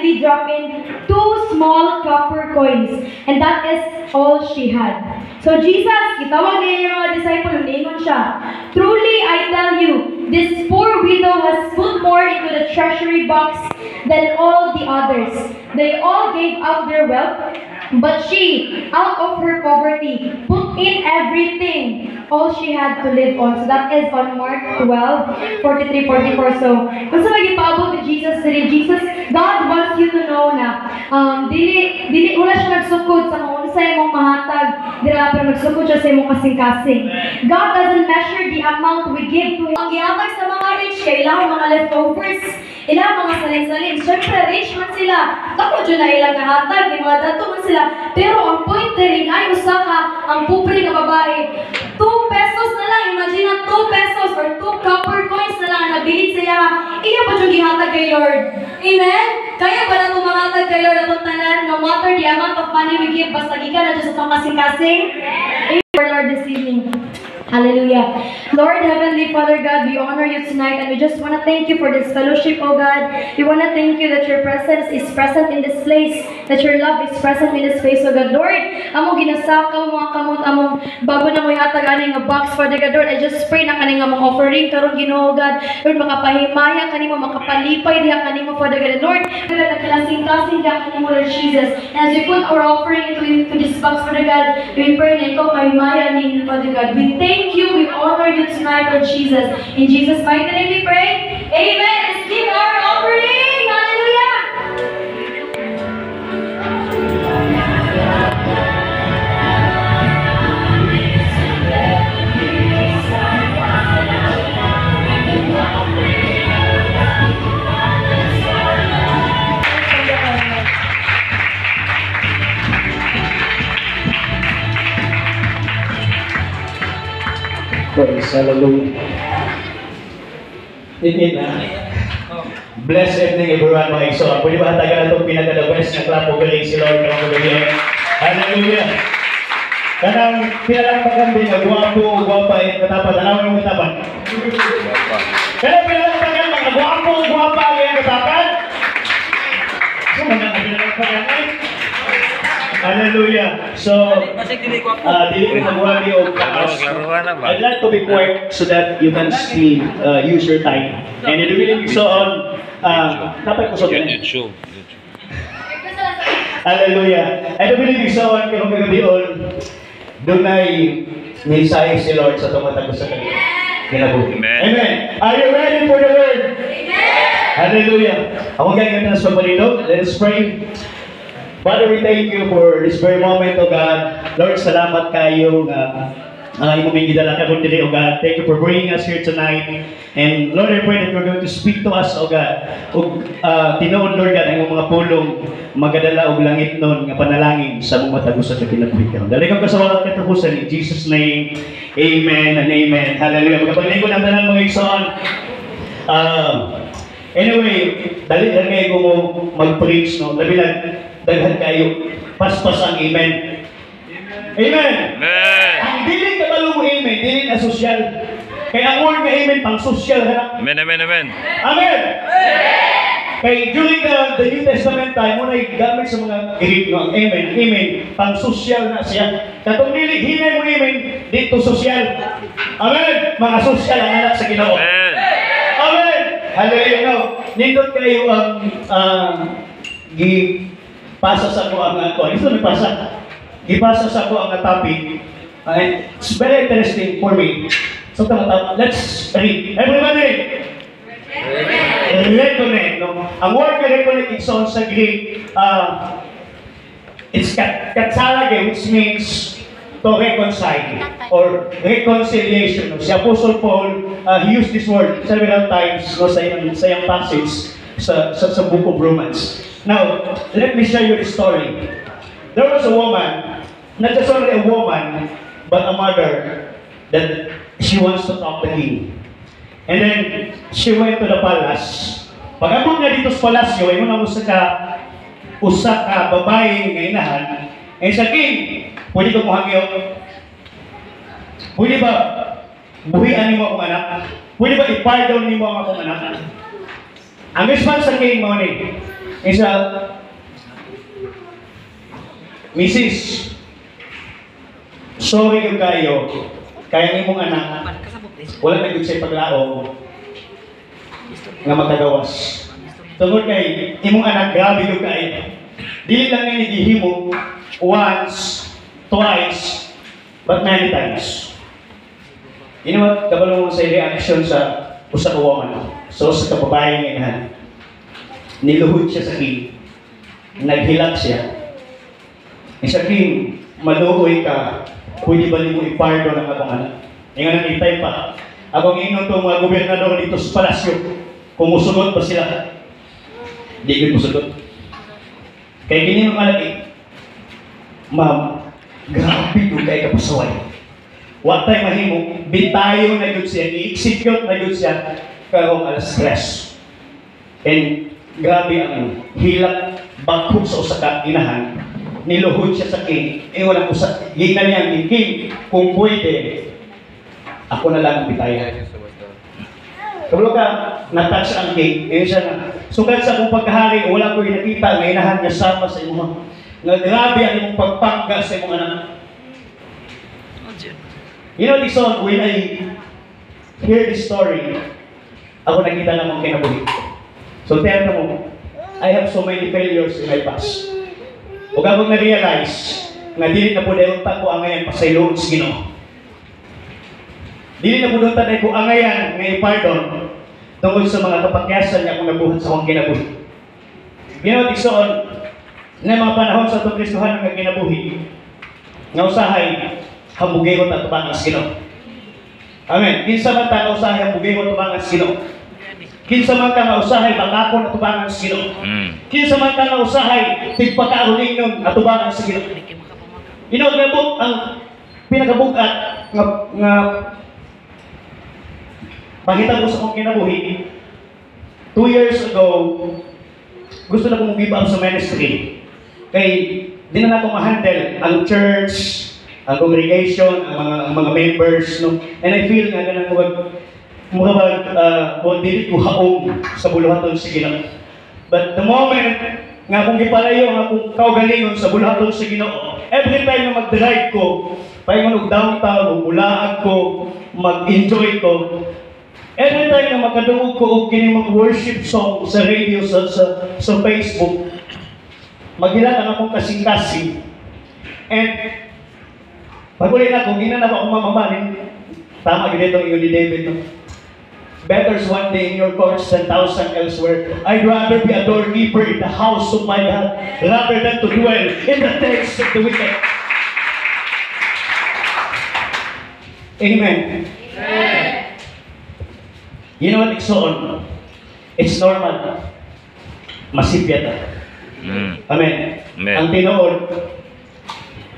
kindly drop in 2 small copper coins, and that is all she had. So Jesus, itawag niya yung mga disciple, uningon siya, "Truly I tell you, this poor widow has put more into the treasury box than all the others. They all gave out their wealth, but she, out of her poverty, put in everything, all she had to live on." So that is on Mark 12:43-44. So, kung sa magipaabot ni Jesus, God wants you to know na wala siya nagsukod sa kung sa imong mahatag, pero nagsukod siya sa imong kasing-kasing. God doesn't measure the amount we give to Him. Ang gihatag sa mga rich, kay ilang mga leftovers, ilang mga salin-salin. Siyempre, rich man sila. Ako dyan na ilang nahatag, yung mga dato man sila. Pero ang point na rin ay usa ka, ang pobre nga babae, 2 pesos na lang. Imagine na 2 pesos or 2 copper coins na lang ang nabilit siya. Iya pa dyan gihatag kay Lord. Amen? Kaya ba na tumahatag kay Lord atong tanan, no matter the amount of money we give, basta gikan na dyan sa itong kasing-kasing? Amen, Lord, this evening. Hallelujah. Lord, Heavenly Father God, we honor you tonight and we just want to thank you for this fellowship, oh God. We want to thank you that your presence is present in this place, that your love is present in this place, oh God. Lord, among ginasakaw mga kamot, among bago na mo yatag aning nga box, Father God. Lord, I just pray na kaning among offering karon Ginoo God. Lord, makapahimaya kanimo, makapalipay diha kanimo, Father God. Lord, nagkilasing-kasing diha kanimo, Lord Jesus. And as we put our offering into this box, Father God, we pray na ikaw kahimaya ni Father God. We thank you, we honor you tonight, Lord Jesus. In Jesus' mighty name we pray. Amen. Let's give our offering. Hallelujah. Praise hallelujah. Blessed evening everyone mga igsoon. Pwede ba hatagan na itong pinaka-the-best na klapo galing si Lord ng mga. Hallelujah. Kanang pinalakpakan din na guwapo, guwapa, katapat. Alam mo yung katapat? Kanang pinalakpakan mga guwapo, guwapa, yung katapat. So, mga pinalakpakan ay. Hallelujah. So, dili ko magwagi o kaas. I'd like to be quiet so that you can still use your time. And it will be so on. Dapat ko sa YouTube. Hallelujah. And it will be so on kung kagabion. Doon ay mensahe si Lord sa tumatagos sa kinabuhi. Amen. Are you ready for the word? Amen. Hallelujah. Ako gagawin na sa pagpalinog. Let us pray. Father, we thank you for this very moment, O God. Lord, salamat kayo ang imong gidala karon diri, O God. Thank you for bringing us here tonight. And Lord, I pray that you're going to speak to us, O God. O tinuod, Lord God, ang imong mga pulong magadala og langit nun nga panalangin sa mga matagos sa kinabuhi karon. Dali kang kasawalan katapusan in Jesus' name. Amen and amen. Hallelujah. Magpaligo ng tanan mga igsoon. Anyway, dali kayo mo mag-preach, no? Labi lang daghan kayo, paspas ang amen. Amen. Amen. Ang dili ka balo mo amen, dili na social. Kaya ang word na amen, pang social ha. Amen, amen, amen. Amen. Kaya during the New Testament time, muna gamit sa mga Greek, no? Amen, amen, pang social na siya. Katong dili, hinay mo amen, dito social. Amen. Mga social ang anak sa Ginoo. Amen. Amen. Hallelujah. No, nindot kayo ang pasa sa ko ang ito nagpasa. Ipasa sa ko ang topic. It's very interesting for me. So let's read. Everybody. Reconnect. No? Ang word na reconnect is on sa Greek. It's katsalage, which means to reconcile or reconciliation. No? Si Apostle Paul, he used this word several times no, sa iyang passage sa book of Romans. Now, let me share you the story. There was a woman, not just only a woman, but a mother that she wants to talk to him. And then, she went to the palace. Pag-abot na dito sa palasyo, ay muna usa ka babae nga inahan. And sa king, pwede ko muhangyo. Pwede ba buhian ni mo akong anak? Pwede ba i-pardon ni mo ang akong anak? Ang response sa king mo ni, Isa, Mrs. Sorry yung kayo, kaya ni mong anak, wala na yun siya paglaong nga magkagawas. Tungkol kay imong anak, grabe yung kayo. Dili lang nga nagihimo once, twice, but many times. You know what? Kabalo mo sa reaction sa usa ka woman. So sa kababae nga niluhod siya sa king. Naghilak siya. Isa king, maluoy ka, pwede ba mo i-pardon ang akong anak? Yung nga nangitay pa. Akong ingon itong mga gobernador dito sa palasyo, kung musunod pa sila. Hindi ko musunod. Kaya ganyan ang anak ma'am, grabe yung kay kapasaway. What time mahimo, bitayo na yun siya, i-execute na yun siya, karong alas 3. And grabe ang hilak, bakod sa usa ka inahan, niluhod siya sa king, walang usa, gina niya ang king, kung pwede, ako na lang ang bitayan. Kabalo ka, natouch ang king, siya na, sugat sa akong pagkahari, wala ko yung nakita, nga inahan niya sama sa imong, nga grabe ang imong pagpangga sa imong anak. You know, this song, when I hear this story, ako nakita na mong kinabuhi. So, tiyata mo, I have so many failures in my past. Huwag akong na-realize na dili na po dahil ko angayan pasayloon sa Ginoo. Dili na po doon tayo ko angayan nga i-pardon tungkol sa mga kapakyasan niya kung nabuhat sa akong kinabuhi. You know, this song, na mga panahon sa itong Kristohan ng kinabuhi, nga usahay, hambugihon at tubangan sa Ginoo. Amen. Kinsa man ta nga usahay hambugihon at tubangan sa Ginoo. Kinsa man ka nga usahay bangakon at tubangan sa Ginoo. Kinsa man ka nga usahay tigpakaarulingon at tubangan sa Ginoo. Inogabot ang pinakabugat nga makita ko sa akong kinabuhi. 2 years ago, gusto na kong give up sa ministry. Kay di na ako ma-handle ang church, ang congregation, ang mga members, no? And I feel nga ganang dili ko haong sa buluhaton sa Ginoo. But the moment nga kung gipalayo ang akong kaugalingon sa buluhaton sa Ginoo, every time na mag-drive ko, paingon og downtown, bulaan ko, mag-enjoy ko, every time na makadungog ko og kini mag-worship song sa radio, sa Facebook, maghilan ang akong kasing-kasing. And pag-uli na, kung gina na ba akong mamamalin, tama yun itong ni David. No? Better is one day in your courts than 1,000 elsewhere. I'd rather be a doorkeeper in the house of my God rather than to dwell in the tents of the wicked. Amen. Amen. You know what, Iksoon? It's normal. Masipya ta. Amen. Amen. Ang tinuod,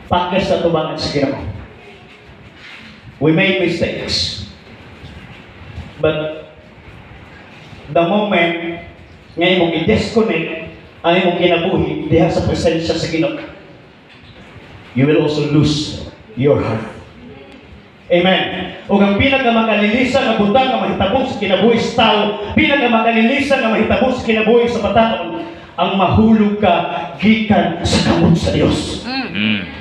pakgas na tubangan sa Ginoo. We made mistakes. But the moment nga imong i-disconnect ang imong kinabuhi diha sa presensya sa Ginoo, you will also lose your heart. Amen. Ug ang pinakamakalilisang nga butang nga mahitabo sa kinabuhi sa tao, pinakamakalilisang nga mahitabo sa kinabuhi sa bataon, ang mahulog ka gikan sa kamot sa Dios.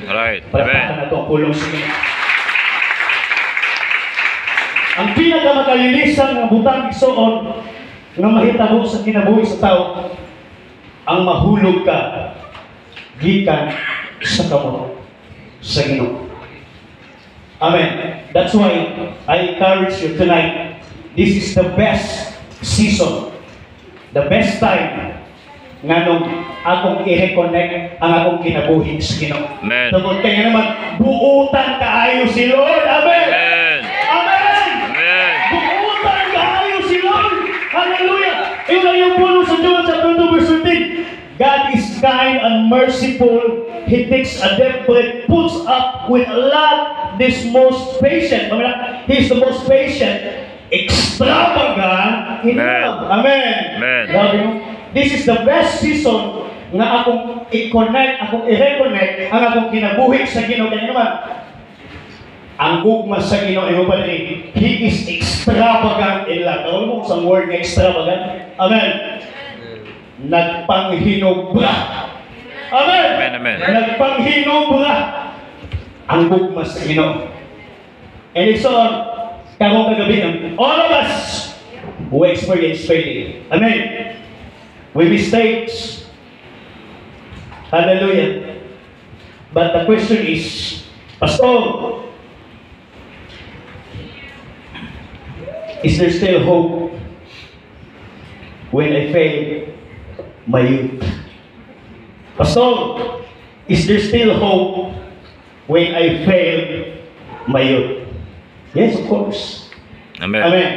Right. Palakpakan na ito ang pulong sa Ginoo. Ang pinakamakalilisang nga butang igsoon nga mahitabo sa kinabuhi sa tao, ang mahulog ka gikan sa kamot sa Ginoo. Amen. That's why I encourage you tonight. This is the best season, the best time nga nung akong i-reconnect ang akong kinabuhi sa Ginoo. Amen. Tungkol kaya naman, buutan kaayo si Lord. Amen. Amen. Amen. Amen. Buutan kaayo si Lord. Hallelujah. Yun lang yung puno sa John chapter 2 verse 13. God is kind and merciful. He takes a debtor, puts up with love, this most patient. He's the most patient, extravagant in love. Amen. Amen. This is the best season nga akong i-connect, akong i-reconnect ang akong kinabuhi sa Ginoo. Kaya naman, ang gugma sa Ginoo, He is extravagant in love. Tawag mo sa word nga extravagant? Amen. nagpanghinobra. Amen. Amen, amen. Nagpanghinobra ang bugmas sa Ginoo. And it's on karong kagabi, all of us who experience failure. Amen. We mistakes. Hallelujah. But the question is, Pastor, is there still hope when I fail my youth? Pastor, is there still hope when I fail my youth? Yes, of course. Amen. Amen.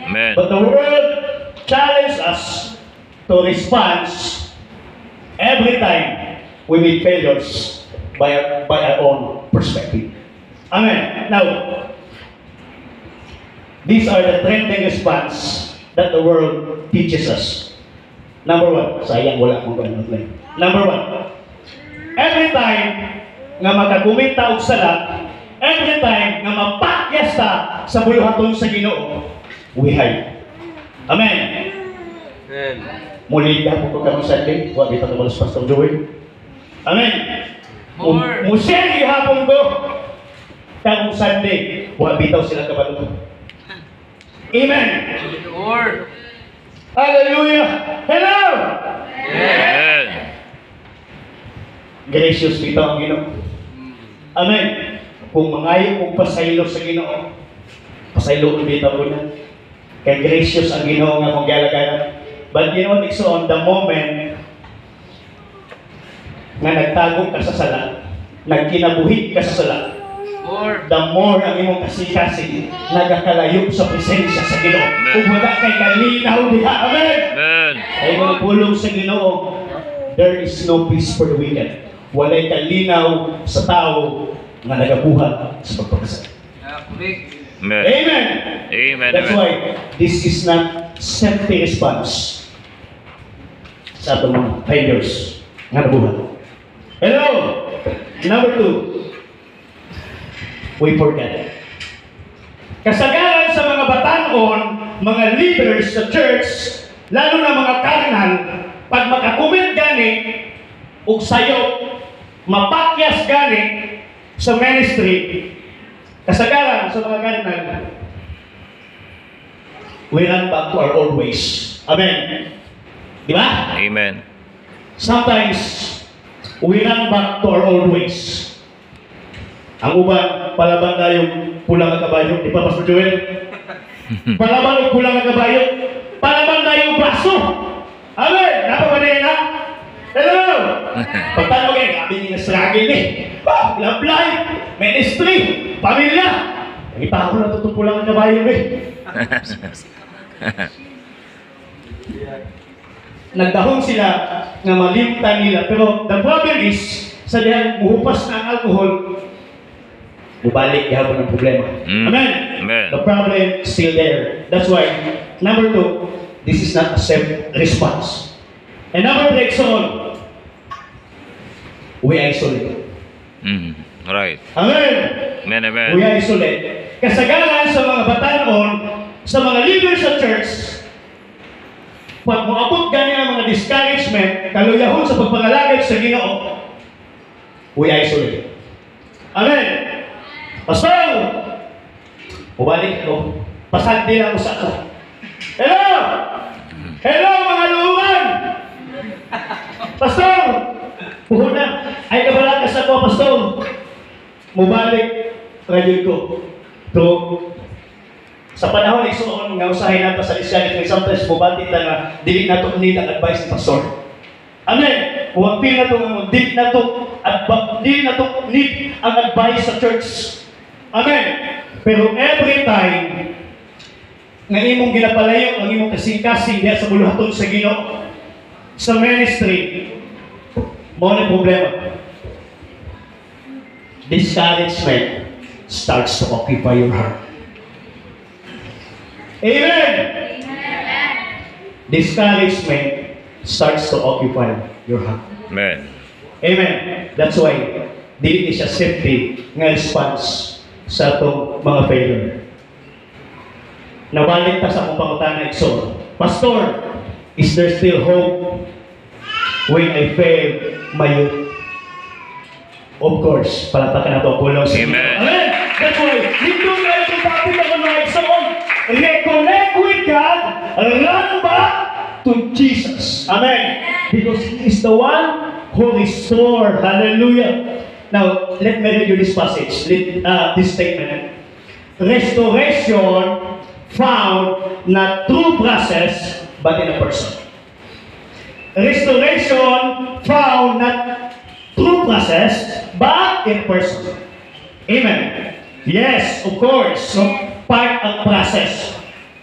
Amen. But the world challenges us to respond every time we meet failures by our own perspective. Amen. Now, these are the trending response that the world teaches us. Number one, sayang wala akong ganun. Number one, every time nga magagumita og sala, every time nga mapakyas ta sa buluhaton sa Ginoo, we hide. Amen. Amen. Muli ka po kami sa atin, huwag ito naman sa Pastor Joel. Amen. More. Musel ihapon ko, kang Sunday, huwag bitaw sila kabalo. Amen. More. Hallelujah. Hello. Amen. Gracious bitaw ang Ginoo. Amen. Kung mangayo kong pasaylo sa Ginoo, pasaylo ang bitaw ko na. Kaya gracious ang Ginoo nga kong galagalan. But you know what, so on the moment nga nagtago ka sa sala, nagkinabuhi ka sa sala, the more ang imong kasing-kasing nagakalayo sa presensya sa Ginoo. Kung wala kay kalinaw diha. Amen. Amen. Ay mga pulong sa Ginoo, there is no peace for the wicked. Walay kalinaw sa tao nga nagabuhat sa pagpapasal. Amen. Amen. Amen. That's Amen. why this is not self-response sa atong mga failures nga nabuhat. Hello! Number two, we forget. Kasagaran sa mga batanon, mga leaders sa church, lalo na mga karnal, pag makakumit gani, ug sayo, mapakyas gani sa ministry, kasagaran sa mga karnal, we run back to our old ways. Amen. Di ba? Amen. Sometimes, we run back to our old ways. Ang uban, palaban na yung pulang na kabayo. Di ba, Pastor Joel? Palaban yung pulang na kabayo. Palaban na yung braso. Amen! Napapanay na? Hello! Pagtanong kayo, kami ni nasragil eh. Love life, ministry, pamilya. Nakita ko na itong pulang na kabayo eh. Nagdahon sila nga malimtan nila. Pero the problem is, sa diyan muhupas na ang alcohol, bubalik gihapon ang problema. Amen? Amen. The problem is still there. That's why, number two, this is not a self-response. And number three, so on, we isolate. Right. Amen? Amen. Amen. We isolate. Kasagaran sa mga batanon, sa mga leaders sa church, pag moabot gani ang mga discouragement, kaluyahon sa pagpangalagad sa Ginoo, we isolate. Amen. Pastor, ubalik ko. Pasanti lang ko sa ako. Hello! Hello mga luungan! Pastor! Puhuna, ay kabala ka sa ko, Pastor. Mubalik, radyo ko. So, sa panahon ng isuon nga usahin natin sa Christianity, sometimes mubati na nga, dili na ito need ang advice ni Pastor. Amen. Huwag pil na ito, dili na ito need ang advice sa church. Amen. Pero every time nga imong ginapalayo ang imong kasing-kasing diha sa buluhaton sa Ginoo, sa ministry, mo na problema. Discouragement starts to occupy your heart. Amen. Discouragement starts to occupy your heart. Amen. Amen. That's why dili siya safety nga response sa atong mga failure. Nabalik ta sa akong pangutana igsoon. Pastor, is there still hope when I failed my youth. Of course, palatakan na ito ang pulong sa inyo. Amen. Amen. That's why, dito tayo itong topic ako na example. Reconnect with God, run back to Jesus. Amen. Because He is the one who restored. Hallelujah. Now, let me read you this passage, this statement. Restoration found not through process, but in a person. Restoration found not through process, but in person. Amen. Yes, of course. So, part ang process.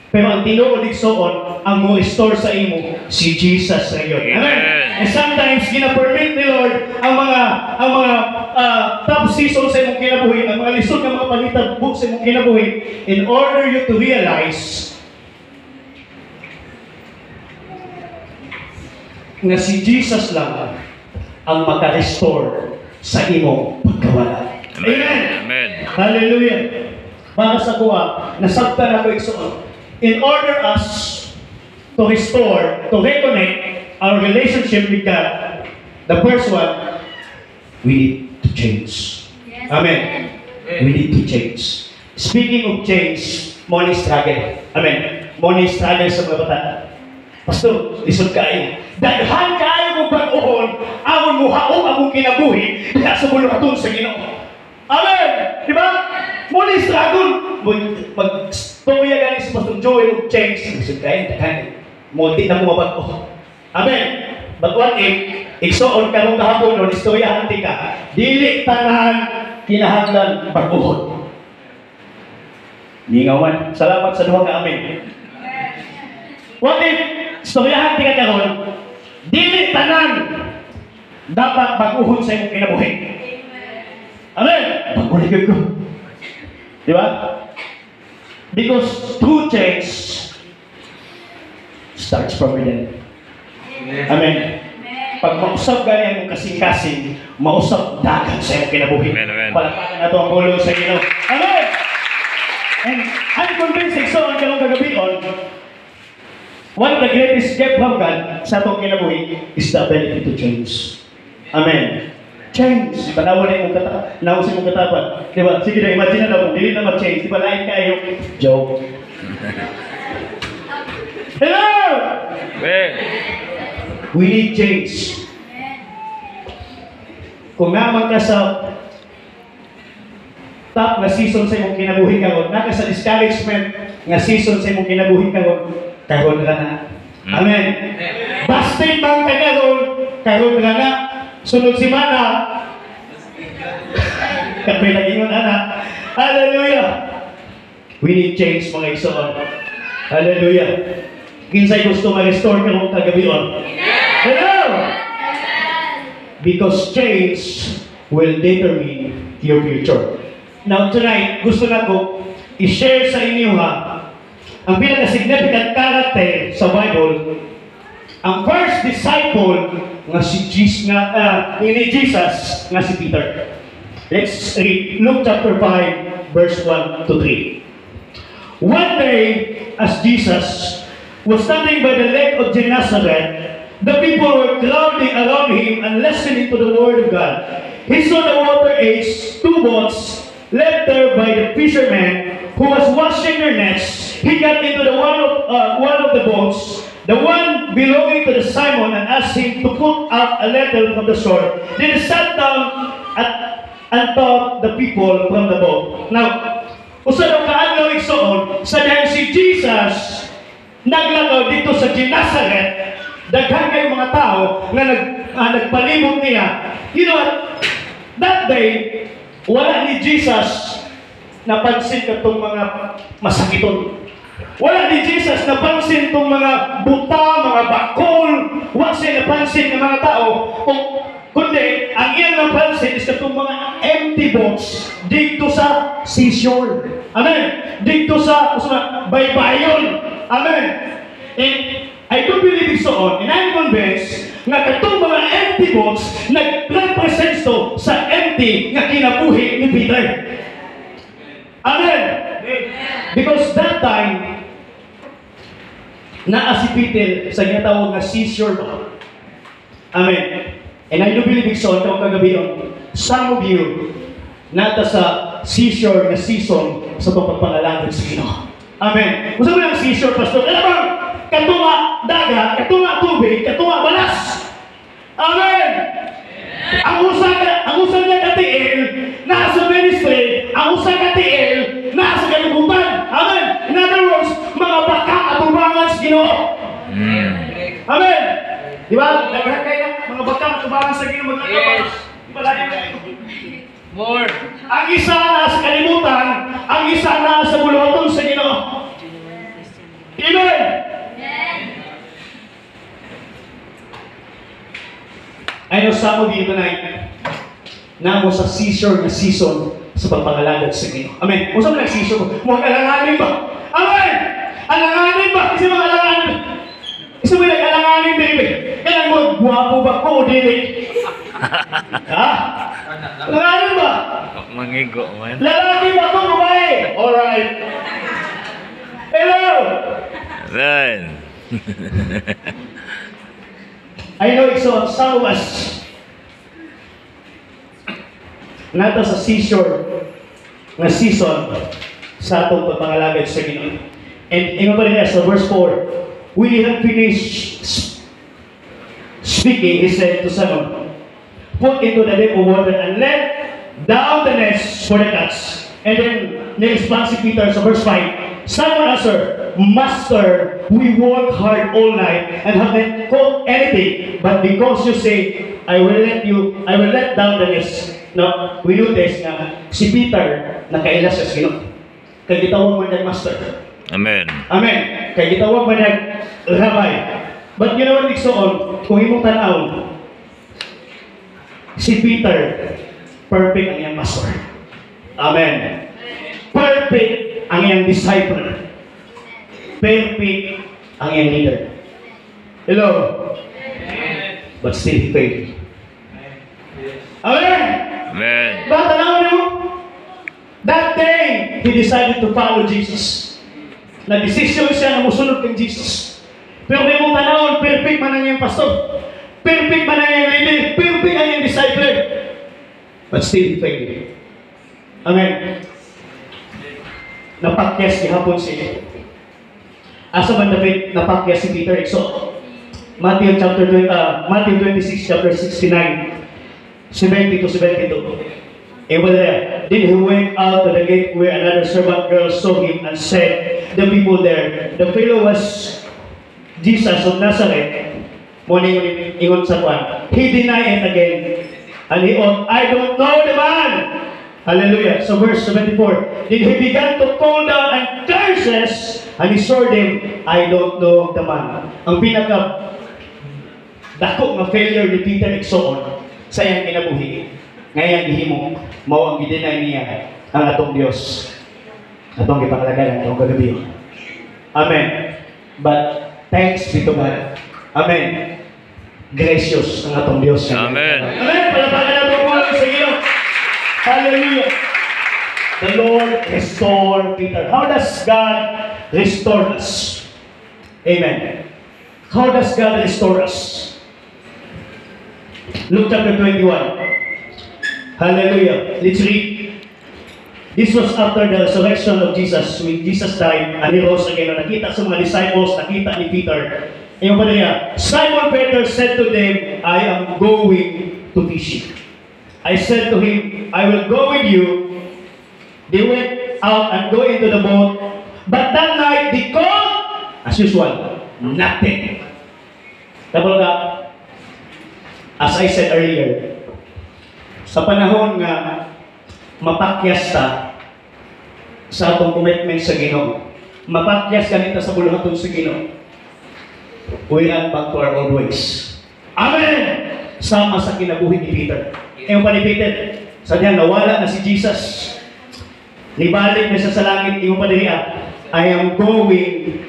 Pero ang tinuod igsoon, ang mo restore sa imo si Jesus sa iyo. Amen. And sometimes gina-permit ni Lord ang mga top season sa imong kinabuhi, ang mga lisod ng mga palitabog sa imong kinabuhi in order you to realize na si Jesus lang ang maka-restore sa imong pagkawala. Amen. Amen. Hallelujah. Para sa kuha, nasabtan ako igsoon. In order us to restore, to reconnect our relationship with God, the first one, we need to change. Amen. We need to change. Speaking of change, money struggle. Amen. Money struggle sa mga bata. Pastor, lisod kayo. Daghan kayo kung pag-uhon, awon mo haong akong kinabuhi, kaya sa mulo aton sa Ginoo. Amen! Di ba? Money struggle. Pag-storya galing si Pastor Joel of change, lisod kayo, daghan. Multi na mga bago. Amen. But what if, igsoon ka nung kahapon nun, istorya hanti ka, dili tanahan, kinahanglan, pag-uhon. Ningawan. Salamat sa duha ka amin. What if, istoryahan ka karon, dili tanan, dapat pag-uhon sa imong kinabuhi. Amen. Pag-uligod ko. Di ba? Because true change starts from within. Amen. Pag mausap gani ang kasing-kasing, mausap dagat sa iyong kinabuhi. Amen. Palakpakan na ito ang ulo sa Ginoo. Amen! And I'm convinced, so ang kalong kagabion, one of the greatest gift from God sa itong kinabuhi is the ability to change. Amen. Change. Panawa na yung katapat. Nausin mong katapat. Diba? Sige na, imagine na lang, dili na mag-change. Diba, lain kayo. Joke. Hello! Amen. We need change. Kung naman ka sa top na season sa imong kinabuhi karon, naka sa discouragement nga season sa imong kinabuhi karon ka na. Amen. Busted bang ka karon ka na. Sunod simana, kapay nagingon ana. Hallelujah. We need change mga igsoon. Hallelujah. Kinsay gusto ma-restore ka mong kagabion? Hello! Because change will determine your future. Now tonight, gusto na ko i-share sa inyo ang pinaka-significant character sa Bible. Ang first disciple nga si Jesus nga si Peter. Let's read Luke chapter 5 verse 1 to 3. One day, as Jesus was standing by the lake of Gennesaret, the people were crowding around him and listening to the word of God. He saw the water edge, two boats left there by the fishermen who was washing their nets. He got into the one of the boats, the one belonging to the Simon, and asked him to put out a little from the shore. Then he sat down and taught the people from the boat. Now, usa daw kaadlaw igsoon, sa dahil si Jesus naglakaw dito sa Gennesaret, daghan kay mga tao nga nagpalibot niya. You know what? That day, wala ni Jesus napansin katong mga masakiton. Wala ni Jesus napansin itong mga buta, mga bakol. Wala siya napansin ng mga tao. Kundi, ang iyang napansin is itong mga empty boats dito sa seashore. Amen. Dito sa baybayon. Amen. And I do believe so on, and I'm convinced na katong mga empty boats nag-represent to sa empty nga kinabuhi ni Peter. Amen. Because that time, naa si Peter sa ginatawag na seashore. Amen. And I do believe so, itong kagabi yun, some of you, nata sa seashore na season sa pagpapangalangin sa Ginoo. Amen. Kung saan mo ng seashore, Pastor? Alam mo, katunga dagat, katunga tubig, katunga balas. Amen. Ang usa nga katiil, nasa ministry, ang usa katiil, nasa kalibutan. Amen. In other words, mga baka atubangan sa Ginoo. Amen. Di ba? Nagrakay na, mga baka atubangan sa Ginoo. Yes. More. Ang isa nasa kalibutan, ang isa nasa buluhaton sa Ginoo. Amen. I know some of you tonight na mo sa seashore na season sa pagpangalagad sa Ginoo. Amen. Kung saan mo nag-seashore mo? Mukhang alanganin ba? Amen! Alanganin ba? Kasi mga alanganin. Kasi mo nag-alanganin, baby. Kailan mo, guwapo ba ko o dili? Ha? Alanganin ba? Mangigo man. Lalaki ba ko, babae? Alright. Hello! Then. I know it's so some of us nata sa seashore na season sa atong pagpangalagad sa Ginoo. And ingon pa rin sa verse 4, we have finished speaking, he said to Simon, put into the deep of water and let down the nets for the catch. And then na-response si Peter sa verse 5, Simon answered, Master, we worked hard all night and haven't caught anything. But because you say, I will let down the nets. No, we notice na si Peter nakailas sa Ginoo. Kay gitawag man niyang master. Amen. Amen. Kay gitawag man niyang rabbi. But you know what igsoon, kung imong tan-aw, si Peter perfect ang iyang master. Amen. Perfect ang iyang disciple. Perfect ang iyang leader. Hello? But still he failed. Amen? Amen. Bakit tanawan niyo? That day, he decided to follow Jesus. Nag-desisyon siya na musunod kay Jesus. Pero may mong tanawon, perfect man ang iyang pastor. Perfect man ang iyang leader. Perfect ang iyang disciple. But still he failed. Amen. Napakyas gihapon siya. Asa man David napakyas si Peter Exo. Matthew 26 chapter 69 70 to 72. Over there, then he went out to the gate where another servant girl saw him and said, the people there, the fellow was Jesus of Nazareth. Morning ingon sa kwan. He denied it again. And he ought, I don't know the man. Hallelujah. So verse 74. Then he began to call down and curses, and he swore them, I don't know the man. Ang pinaka dako nga failure ni Peter Exoon sa iyang kinabuhi. Ngayon gihimo, mao ang gidinay niya ang atong Dios. Atong gipangalagayan atong kagabi. Amen. But thanks be to God. Amen. Gracious ang atong Dios. Amen. Amen. Palapakan natin po sa Ginoo. Hallelujah. The Lord restored Peter. How does God restore us? Amen. How does God restore us? Luke chapter 21. Hallelujah. Let's read. This was after the resurrection of Jesus. When Jesus died and he rose again. Nakita sa mga disciples, nakita ni Peter. Yung pa niya, Simon Peter said to them, I am going to fishing. I said to him, I will go with you. They went out and go into the boat. But that night, they caught, as usual, nothing. Tapos na, as I said earlier, sa panahon nga mapakyas ta sa atong commitment sa Ginoo, mapakyas kanita sa buluhaton sa Ginoo, we run back to our old ways. Amen! Sama sa kinabuhi ni Peter. Ewan pa ni Peter, sa niya nawala na si Jesus. Nibalik na siya sa langit, ewan pa niya, I am going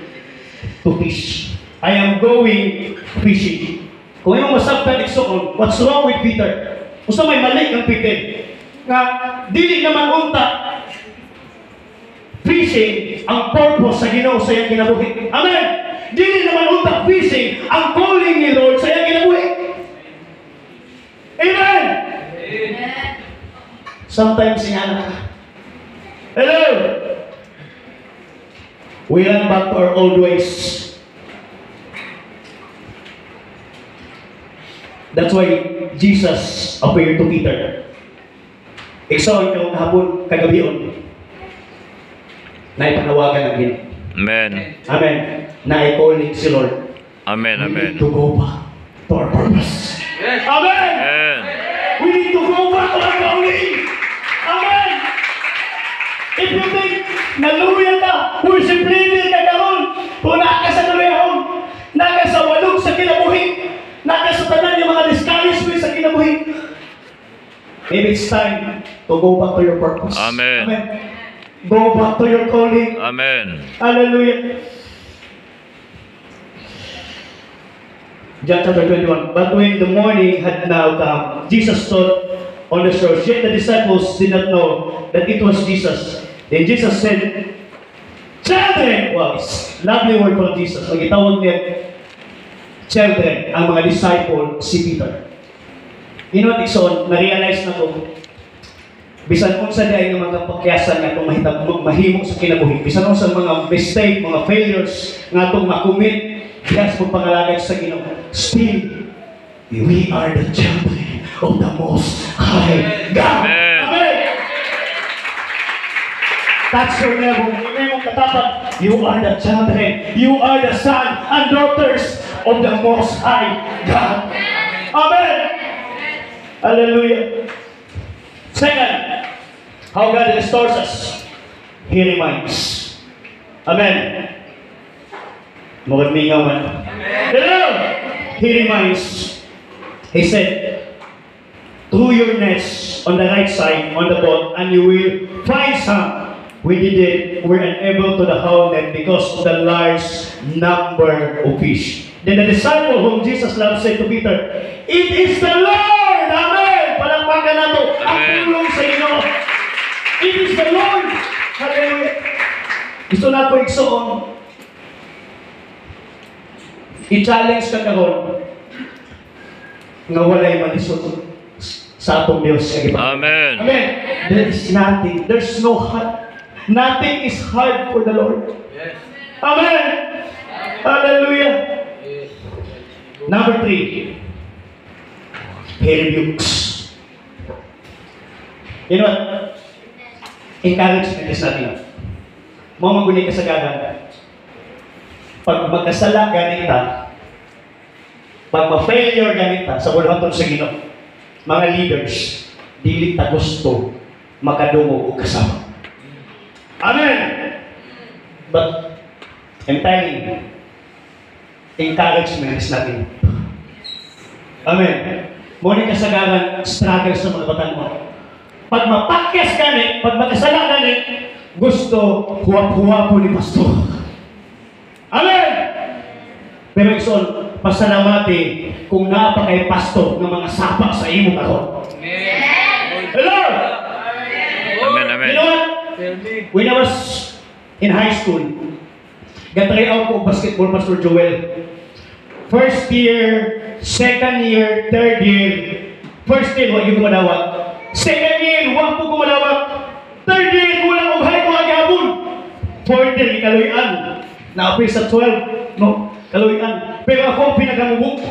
to fish. I am going fishing. Kung yung masabtan iksoon, what's wrong with Peter? Gusto may mali ng Peter. Nga, dili naman unta fishing ang purpose sa Ginoo sa iyang kinabuhi. Amen! Dili naman unta fishing ang calling ni Lord sa iyang kinabuhi. Sometimes nga hello! We run back to our old ways. That's why Jesus appeared to Peter. Iksaon ka hapon kagabion. Na ipanawagan ang Ginoo. Amen. Amen. Na i-calling si Lord. Amen. We Amen. need to go back to our purpose. Amen. Amen. We need to go back to our calling. Amen. If you think naluya ka, worship leader ka karon, kung naka sa naluyahon, naka sa walog sa kinabuhi, naka sa tanan yung mga discouragement sa kinabuhi, maybe it's time to go back to your purpose. Amen. Amen. Go back to your calling. Amen. Hallelujah. John chapter 21. But when the morning had now come, Jesus stood on the shore. Yet the disciples did not know that it was Jesus. Then Jesus said, children! Wow, it's lovely word from Jesus. Pag itawag niya, children, ang mga disciple, si Peter. You know what, Ikson, na-realize na ko, bisan kung sa dahil ng mga pakyasan nga itong mahimong sa kinabuhi, bisan kung sa mga mistake, mga failures, nga itong makumit, kaya sa pagpangalagay sa Ginoo, still, we are the children of the Most High God. Amen. Amen. That's your level. Yung mong katapat, you are the children, you are the son and daughters of the Most High God. Amen. Hallelujah. Second, how God restores us. He reminds. Amen. Magandang man. Hello! He reminds. He said, throw your nets on the right side on the boat and you will find some. We did it. We're unable to the whole net because of the large number of fish. Then the disciple whom Jesus loved said to Peter, it is the Lord! Amen! Palakpakan na to. Ang tulong sa Ginoo. It is the Lord! Hallelujah! Gusto na ko iksoon. I-challenge ka karon nga walay malisod sa atong Diyos. Amen. Amen. There is nothing. There's no hard. Nothing is hard for the Lord. Yes. Amen. Hallelujah. Number 3. He rebukes. You know what? Encouragement is nothing. Mga magunin kasagaran. Pag magkasala ganita, pag ma-failure ganita sa walahaton sa Ginoo, mga leaders, dili ta gusto makadungog o kasama. Amen! But, I'm telling you, encouragement is nothing. Amen. Muna kasagaran, struggle sa mga batan mo. Pag mapakyas gani, pag magkasala gani, gusto huwap-huwapo ni pastor. Amen! Pero ikson, pasalamati kung naapa kay pastor ng mga sapa sa imo karon. Hello! Amen. Amen. You know what? When I was in high school, gatry out ko basketball, Pastor Joel. First year, second year, third year. First year, wag yung kumadawat. Second year, wag po kumadawat. Third year, kulang og hay ko agabon. Fourth year, ikaluyan. Na-appear sa 12, no? Kaluyan. Pero ako ang pinakamubok.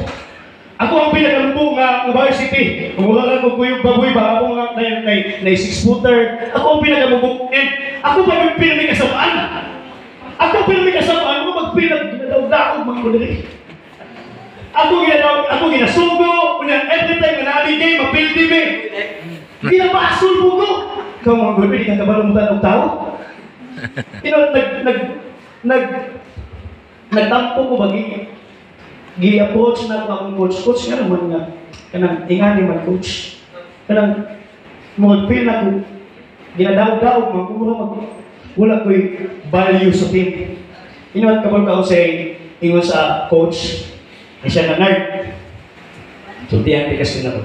Ako ang pinakamubok nga varsity. Kumulangan ko yung baboy ba? Ako nga na 6-footer. Ako ang pinakamubok. And ako pa yung pinamikasamaan. Ako pinamikasamaan ko magpinag-ginadaw-daog mga kundali. Ako ginasugo. Every time na nabigay, mapildi me. Ginabasol po ko. Ikaw mga kundali, hindi ka kabalumutan ng tao. You know, nagtampo ko ba gi-approach na akong coach nga naman nga kanang ingani man coach kanang mag-feel na ko ginadaw-daw wala ko'y value sa team. You know what kapag ako say ingon sa coach ay siya na nerd so tiyang tikas din ako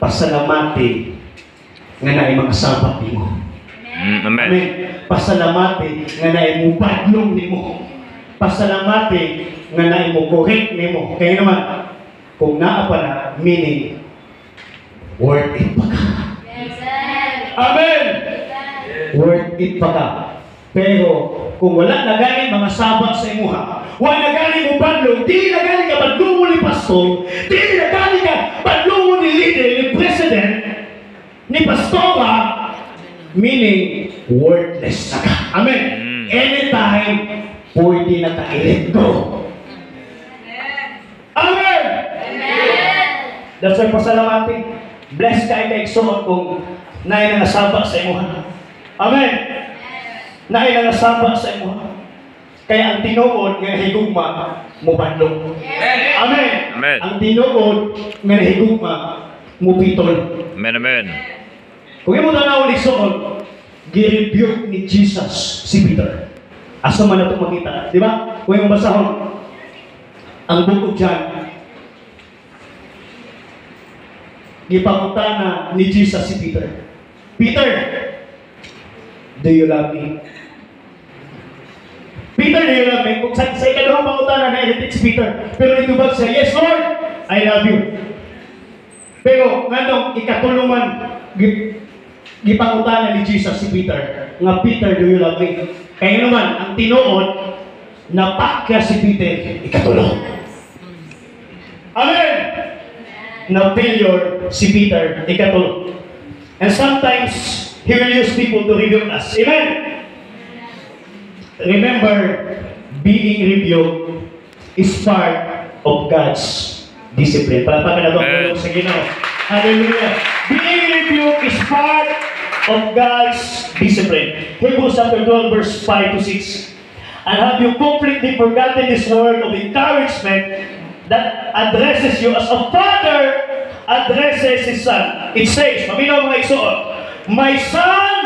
pasalamati nga na mga sabat mo. Amen. Amen. Pasalamati nga naay mo padlong nimo. Pasalamati nga naay mo correct nimo. Kaya naman kung naa pa na meaning worth it pa ka. Amen! Worth it pa ka. Pero, kung wala na galing mga sabak sa imuha, wala na galing mo badlong, di na galing ka badlong mo ni pastor, di na galing ka badlong mo ni leader, ni president, ni pastora, meaning, worthless na ka. Amen. Anytime, pwede na ka i-let go. Amen. That's why pasalamati. Bless ka kay Igsoon kung naay nangasaba sa imuha. Amen. Naay nangasaba sa imuha. Kaya ang tinuod nga higugma mo bandong. Amen. Amen. Ang tinuod nga higugma mo pitol. Amen, amen. Kung imo tanaw ni Igsoon, gi-rebuke ni Jesus si Peter. Asa man nato makita, di ba? Kung yung basahon ang book of John, gipangutana ni Jesus si Peter. Peter, do you love me? Peter, do you love me? Kung sa ikaduhang pangutana na i-teach Peter, pero itubag siya, yes Lord, I love you. Pero nganong ikatulungan gipangutana ni Jesus si Peter, nga Peter, do you love me? Kaya naman, ang tinuod, napakya si Peter, ikatulong. Amen! Na failure si Peter, ikatulong. And sometimes, He will use people to rebuke us. Amen? Remember, being rebuked is part of God's discipline. Palapakan na ito sa Ginoo. Hallelujah. Being rebuked is part of God's discipline. Hebrews chapter 12 verse 5 to 6. And have you completely forgotten this word of encouragement that addresses you as a father addresses his son? It says, maminaw mga Igsoon, my son,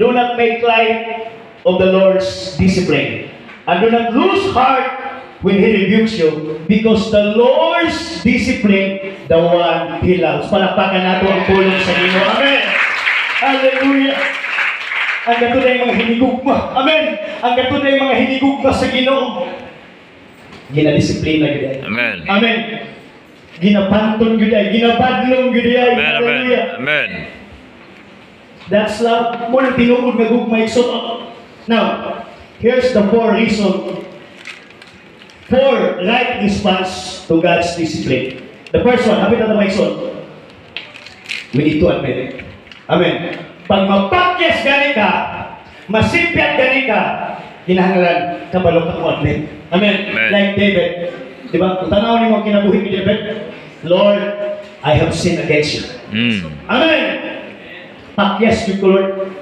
do not make light of the Lord's discipline. And do not lose heart when He rebukes you, because the Lord's discipline the one He loves. Palakpakan nato ang pulong sa Ginoo. Amen! Hallelujah! Ang gatunay mga hinigugma. Amen! Ang gatunay mga hinigugma sa Ginoo. Ginadisiplina yun ay. Amen. Amen! Ginapanton yun ay. Ginabadlong yun ay. Amen, amen, Hallelujah! amen. That's love. Mo nang tinuod na gugma. So, now, here's the 4 reasons for right response to God's discipline. The first one, hapit na mga Igsoon. We need to admit it. Amen. Pag mapakyas gani ka, masipyat gani ka, kinahanglan kabalo ka mo admit. Amen. Amen. Like David. Diba? Kung tanaw ni mo kinabuhi ni David, Lord, I have sinned against you. Amen. Pakyas you, Lord.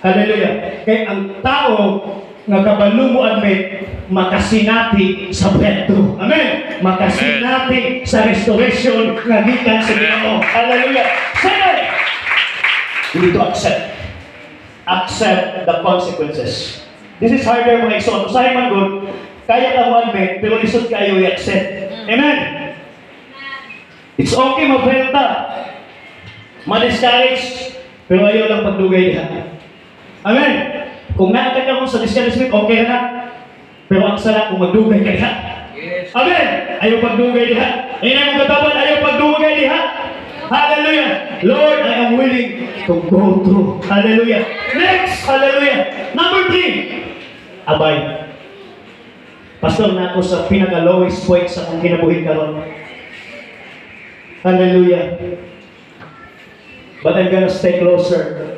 Hallelujah. Kaya ang tao nga kabalo mo admit, makasinati sa breakthrough. Amen. Makasinati sa restoration nga gikan sa Ginoo. Hallelujah. Second, you need to accept. Accept the consequences. This is harder mga Igsoon. Usahay man good, kaya ka mo admit, pero lisod kayo i-accept. Amen. It's okay mabenta. Ma-discourage, pero ayaw lang pagdugay diha. Amen. Kung nakakita mo sa discouragement, okay na. Pero ang sarap kung magdugay ka diha. Amen. Ayaw pagdugay diha. Ayaw mong katawan, ayaw pagdugay diha. Hallelujah. Lord, I am willing to go through. Hallelujah. Next. Hallelujah. Number 3. Abay. Pastor, na ako sa pinaka-lowest point sa akong kinabuhi karon. Hallelujah. But I'm gonna stay closer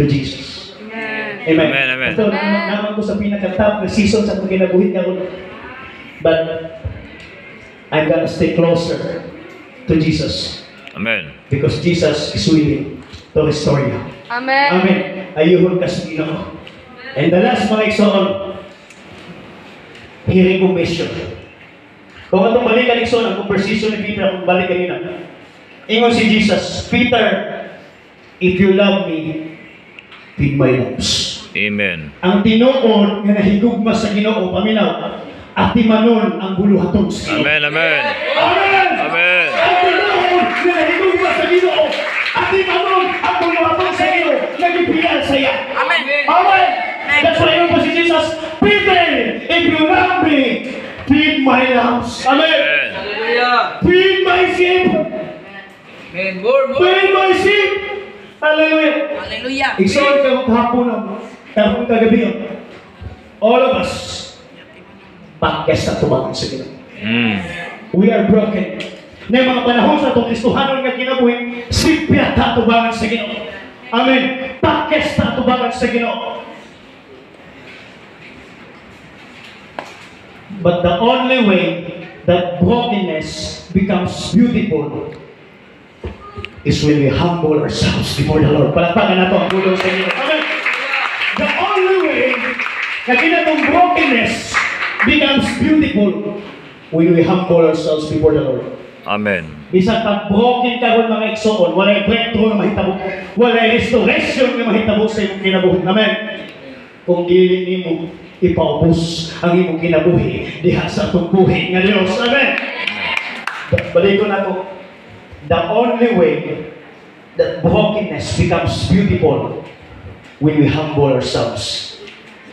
to Jesus. Amen. Amen, amen. Pastor, naman ko sa pinaka-top na season sa akong kinabuhi karon. But I'm gonna stay closer to Jesus. Amen. Because Jesus is willing to restore you. Amen. Amen. Ayuhon ka sa Ginoo. And the last mga Igsoon, hearing commission. Kung atong balikan Igsoon, ang conversation ni Peter, kung balik kanina. Ingon si Jesus, Peter, if you love me, feed my lambs. Amen. Ang tinuod nga nahigugma sa Ginoo, paminaw, at timanon ang buluhaton sa Ginoo. Amen, amen. Amen! Amen. Ang tinuod nga nahigugma sa Ginoo, at timanon ang buluhaton sa Ginoo, nagipiyal sa iya. Amen. Amen! That's why yun po si Jesus, Peter, if you love me, feed my lambs. Amen! Amen. Hallelujah. Feed my sheep! Amen. More. Feed my sheep! Hallelujah. Hallelujah. Igsoon ka maghapunan. Karong kagabi. All of us. Podcast na tumangan sa Ginoo. We are broken. Na yung mga panahon sa itong Kristohanon nga kinabuhi, sipya ta tubangan sa Ginoo. Amen. Podcast na tubangan sa Ginoo. But the only way that brokenness becomes beautiful is when we humble ourselves before the Lord. Palakpakan nato ang tulong sa Ginoo. Amen. The only way na kinatong brokenness becomes beautiful when we humble ourselves before the Lord. Amen. Bisag pag broken karon mga igsoon, walay breakthrough na mahitabo, walay restoration na mahitabo sa imong kinabuhi. Amen. Kung dili nimo ipaubos ang imong kinabuhi diha sa tubuhi nga Dios. Amen. Balik ko na to. The only way that brokenness becomes beautiful when we humble ourselves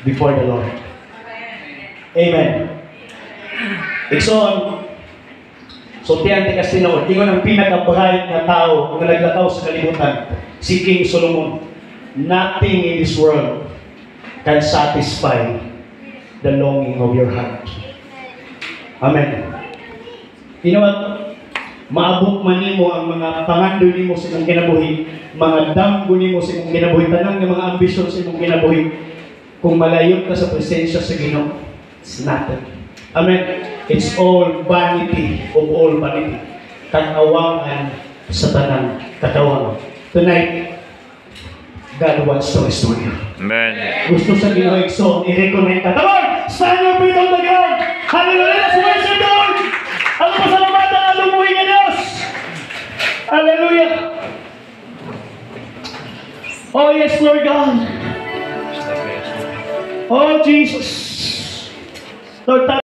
before the Lord. Amen. Igsoon, so tiyan ti kasino, ingon ang pinaka-bright na tao na naglakaw sa kalibutan, si King Solomon. Nothing in this world can satisfy the longing of your heart. Amen. You know what? Maabot man nimo ang mga pangandoy nimo sa imong kinabuhi, mga damgo nimo sa imong kinabuhi, tanang nga mga ambisyon sa imong kinabuhi, kung malayo ka sa presensya sa Ginoo, it's nothing. Amen. It's all vanity of all vanity. Katawangan sa tanang katawan. Tonight, God wants to restore you. Amen. Gusto sa Ginoo igsoon, i-recommend ka. Come on! Stand your feet on the ground! Hallelujah! Let's worship the Lord! Ang pasalamatan ang lumuhi ng Diyos! Hallelujah! Oh yes, Lord God! Oh Jesus! Lord,